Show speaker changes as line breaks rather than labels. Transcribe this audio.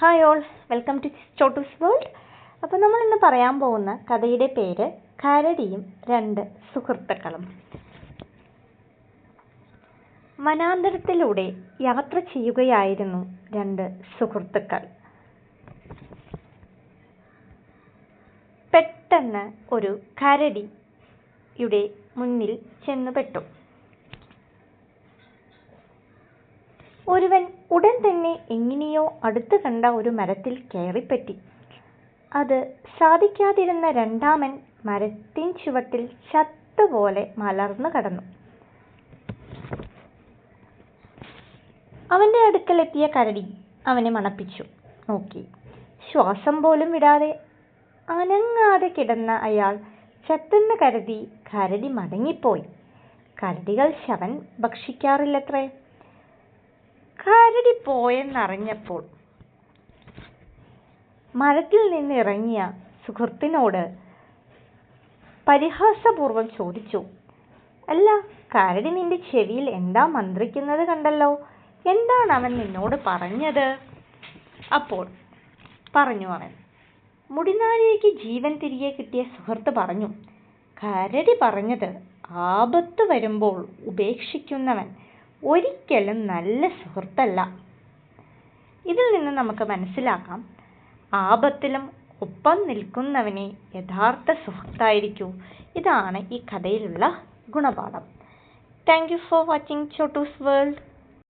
Hi all, welcome to Chottu's world. അപ്പോൾ നമ്മൾ ഇന്ന് പറയാൻ പോകുന്ന കഥയുടെ പേര് കരടിയും രണ്ട് സുഹൃത്തുക്കളും. വനാന്തരത്തിലൂടെ യാത്ര ചെയ്യുകയായിരുന്നു രണ്ട് സുഹൃത്തുക്കൾ. പെട്ടെന്ന് ഒരു കരടിയുടെ മുന്നിൽ ചെന്നുപെട്ടു. ഒരുവൻ ഉടൻ തന്നെ എങ്ങനെയോ അടുത്ത് കണ്ട ഒരു മരത്തിൽ കയറിപ്പറ്റി. അത് സാധിക്കാതിരുന്ന രണ്ടാമൻ മരത്തിൻ ചുവട്ടിൽ ചത്തുപോലെ മലർന്നു കിടന്നു. അവന്റെ അടുക്കലെത്തിയ കരടി അവനെ മണപ്പിച്ചു നോക്കി. ശ്വാസം പോലും വിടാതെ അനങ്ങാതെ കിടന്ന അയാൾ ചത്തെന്ന് കരുതി കരടി മടങ്ങിപ്പോയി. കരടികൾ ശവം ഭക്ഷിക്കാറില്ലത്രേ. കരടി പോയെന്നറിഞ്ഞപ്പോൾ മരത്തിൽ നിന്ന് ഇറങ്ങിയ സുഹൃത്തിനോട് പരിഹാസപൂർവം ചോദിച്ചു, അല്ല, കരടി നിന്റെ ചെവിയിൽ എന്താ മന്ത്രിക്കുന്നത് കണ്ടല്ലോ, എന്താണ് അവൻ നിന്നോട് പറഞ്ഞത്? അപ്പോൾ പറഞ്ഞു അവൻ. മുടിനാരിഴയ്ക്ക് ജീവൻ തിരികെ കിട്ടിയ സുഹൃത്ത് പറഞ്ഞു, കരടി പറഞ്ഞത് ആപത്ത് വരുമ്പോൾ ഉപേക്ഷിക്കുന്നവൻ ഒരിക്കലും നല്ല സുഹൃത്തല്ല. ഇതിൽ നിന്ന് നമുക്ക് മനസ്സിലാക്കാം, ആപത്തിലും ഒപ്പം നിൽക്കുന്നവനെ യഥാർത്ഥ സുഹൃത്തായിരിക്കൂ. ഇതാണ് ഈ കഥയിലുള്ള ഗുണപാഠം. Thank you for watching Chottu's world.